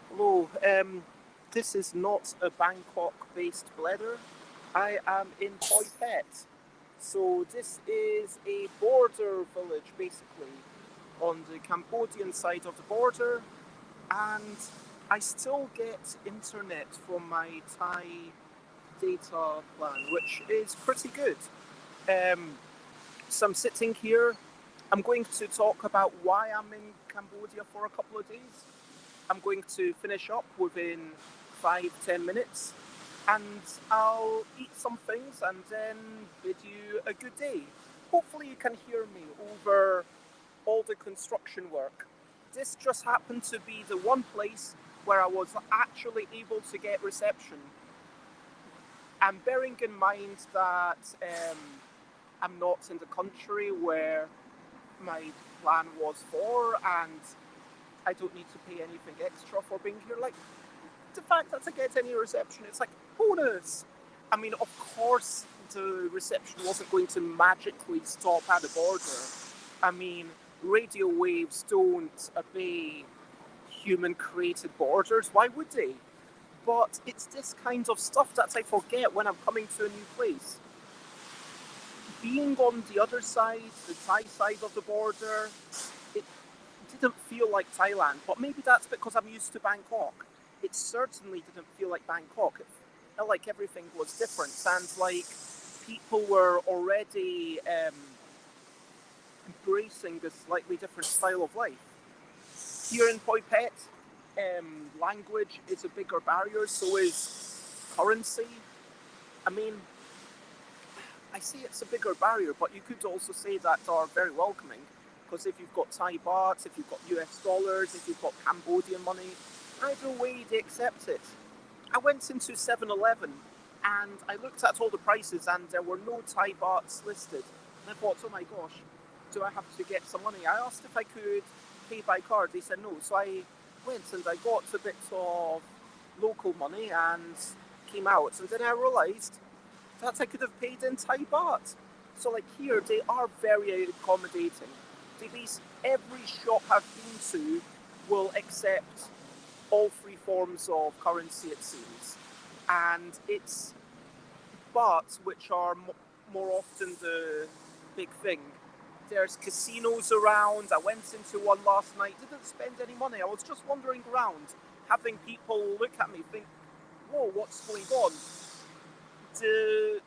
Hello, this is not a Bangkok-based blether. I am in Poipet. So this is a border village, basically, on the Cambodian side of the border, and I still get internet from my Thai data plan, which is pretty good. Um, so I'm sitting here. I'm going to talk about why I'm in Cambodia for a couple of days. I'm going to finish up within 5-10 minutes, and I'll eat some things and then bid you a good day. Hopefully, you can hear me over all the construction work. This just happened to be the one place where I was actually able to get reception. And bearing in mind that I'm not in the country where my plan was for, and I don't need to pay anything extra for being here. Like, the fact that I get any reception, it's like bonus. I mean, of course, the reception wasn't going to magically stop at the border. I mean, radio waves don't obey human-created borders. Why would they? But it's this kind of stuff that I forget when I'm coming to a new place. Being on the other side, the Thai side of the border, it didn't feel like Thailand, but maybe that's because I'm used to Bangkok. It certainly didn't feel like Bangkok. It felt like everything was different. Sounds like people were already embracing a slightly different style of life. Here in Poipet, language is a bigger barrier, so is currency. I mean, I say it's a bigger barrier, but you could also say that are very welcoming. Because if you've got Thai bahts, if you've got US dollars, if you've got Cambodian money, either way they accept it. I went into 7-Eleven and I looked at all the prices and there were no Thai bahts listed. And I thought, oh my gosh, do I have to get some money? I asked if I could pay by card. They said no. So I went and I got a bit of local money and came out. And then I realised that I could have paid in Thai baht. So like here, they are very accommodating. Every shop I've been to will accept all three forms of currency, it seems. And it's bahts which are more often the big thing. There's casinos around. I went into one last night, didn't spend any money. I was just wandering around, having people look at me, think, whoa, what's going on? The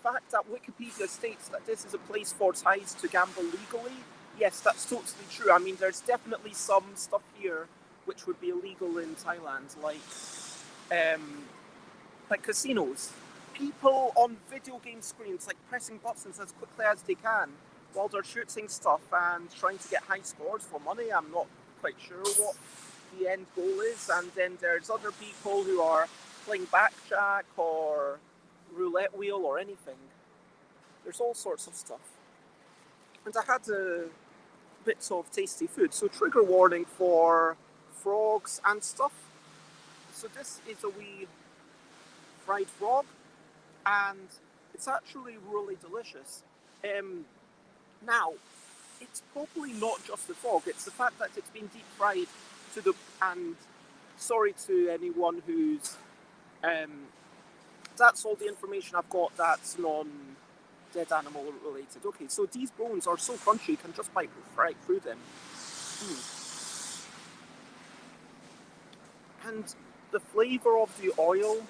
fact that Wikipedia states that this is a place for Thais to gamble legally, yes, that's totally true. I mean, there's definitely some stuff here which would be illegal in Thailand, like casinos. People on video game screens, like pressing buttons as quickly as they can while they're shooting stuff and trying to get high scores for money. I'm not quite sure what the end goal is. And then there's other people who are playing backjack or roulette wheel or anything. There's all sorts of stuff. And I had a bit of tasty food, so trigger warning for frogs and stuff. So this is a wee fried frog, and it's actually really delicious. Now, it's probably not just the frog, it's the fact that it's been deep fried and sorry to anyone who's that's all the information I've got that's non-dead animal related. Okay, so these bones are so crunchy you can just bite right through them. And the flavour of the oil,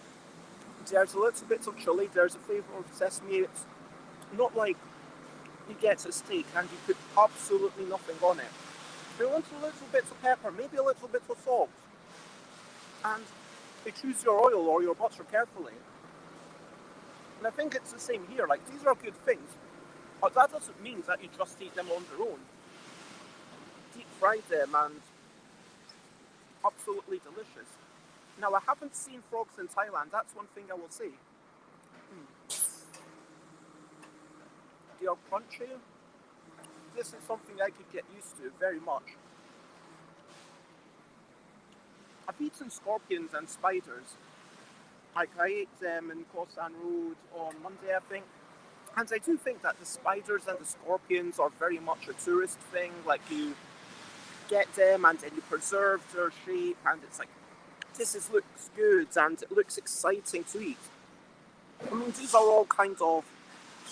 there's a little bit of chili, there's a flavour of sesame. It's not like you get a steak and you put absolutely nothing on it. They want a little bit of pepper, maybe a little bit of salt. And you choose your oil or your butter carefully. And I think it's the same here. Like, these are good things, but that doesn't mean that you just eat them on their own. Deep fry them and absolutely delicious. Now, I haven't seen frogs in Thailand. That's one thing I will say. They are crunchy. This is something I could get used to very much. I've eaten scorpions and spiders. Like, I ate them in Koh San Road on Monday, I think. And I do think that the spiders and the scorpions are very much a tourist thing. Like, you get them and then you preserve their shape, and it's like, looks good and it looks exciting to eat. I mean, these are all kind of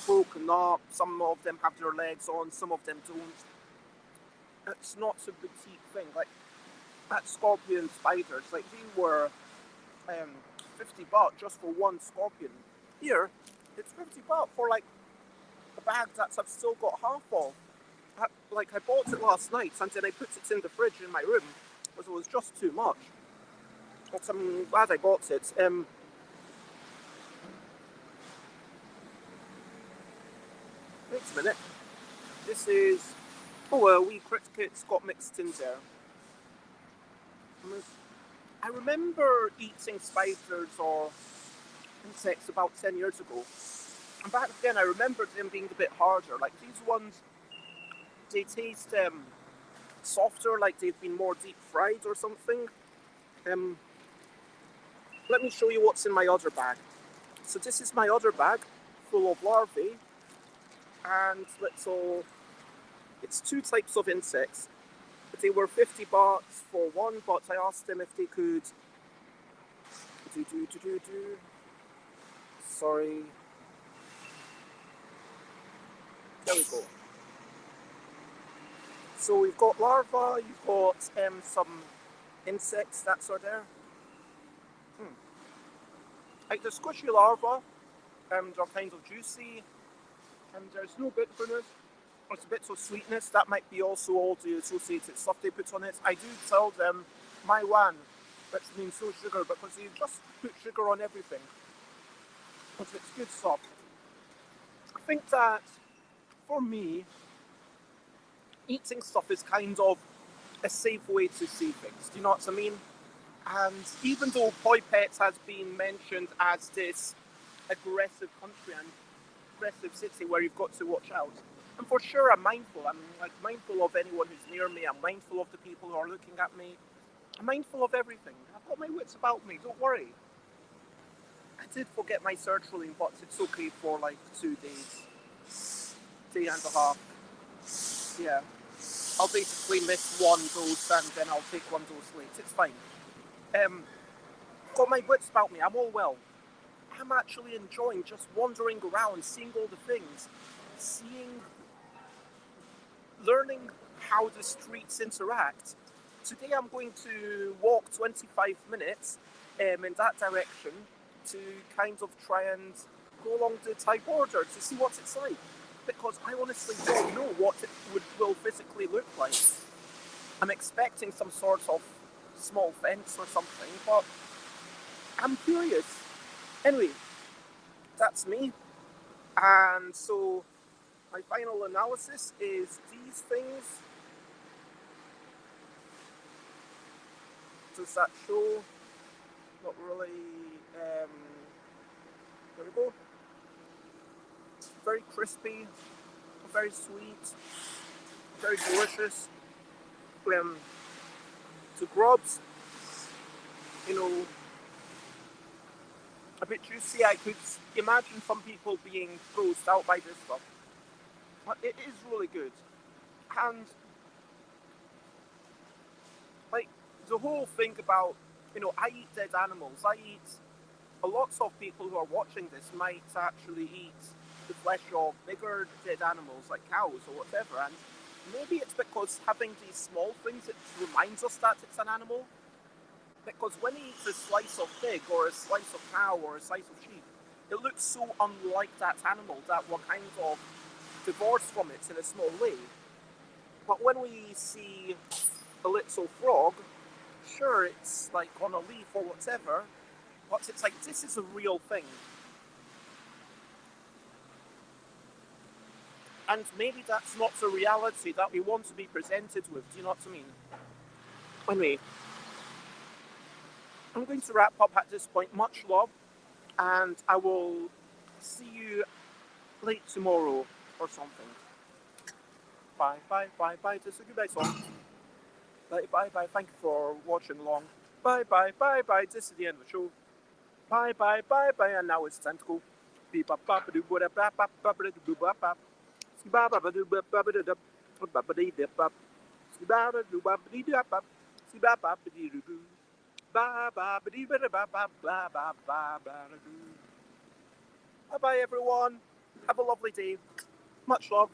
broken up. Some of them have their legs on, some of them don't. It's not a boutique thing. Like, that scorpion spiders, like, they were um, $50 just for one scorpion. Here, it's $50 for like a bag that I've still got half of. I bought it last night and then I put it in the fridge in my room because it was just too much. But I'm glad I got it. Wait a minute. This is... Oh, a wee cricket's got mixed in there. I remember eating spiders or insects about 10 years ago. And back then I remembered them being a bit harder. Like, these ones, they taste softer, like they've been more deep fried or something. Let me show you what's in my other bag. So this is my other bag full of larvae, and it's two types of insects. They were $50 for one, but I asked them if they could sorry. There we go. So we've got larvae, you've got some insects that are there. Like the squishy larvae, they're kind of juicy, and there's no bitterness. There's a bit of sweetness. That might be also all the associated stuff they put on it. I do tell them my one, which means no sugar, because they just put sugar on everything. But it's good stuff. I think that for me, eating stuff is kind of a safe way to see things. Do you know what I mean? And even though Poipet has been mentioned as this aggressive country and aggressive city where you've got to watch out, and for sure I'm mindful. I'm like mindful of anyone who's near me. I'm mindful of the people who are looking at me. I'm mindful of everything. I've got my wits about me. Don't worry. I did forget my sertraline, but it's okay for like 2 days, day and a half. Yeah, I'll basically miss one dose and then I'll take one dose late. It's fine. Got my wits about me. I'm all well. I'm actually enjoying just wandering around, seeing all the things, learning how the streets interact. Today I'm going to walk 25 minutes in that direction to kind of try and go along the Thai border to see what it's like. Because I honestly don't know what it will physically look like. I'm expecting some sort of small fence or something, but I'm curious. Anyway, that's me. And so my final analysis is these things. Does that show? Not really. There we go. Very crispy, very sweet, very delicious. The grubs, a bit juicy. I could imagine some people being grossed out by this stuff. But it is really good. And, like, the whole thing about, I eat dead animals. A lot of people who are watching this might actually eat the flesh of bigger dead animals like cows or whatever, and maybe it's because having these small things, it reminds us that it's an animal. Because when he eats a slice of pig or a slice of cow or a slice of sheep, it looks so unlike that animal that we're kind of divorced from it in a small way. But when we see a little frog, sure, it's like on a leaf or whatever, but it's like, this is a real thing. And maybe that's not the reality that we want to be presented with, do you know what I mean? Anyway, I'm going to wrap up at this point. Much love, and I will see you late tomorrow or something. Bye, bye, bye, bye. This is a goodbye song. Bye, bye, bye. Thank you for watching long. Bye, bye, bye, bye. This is the end of the show. Bye, bye, bye, bye. And now it's time to go. Bye bye, everyone. Have a lovely day. Much love.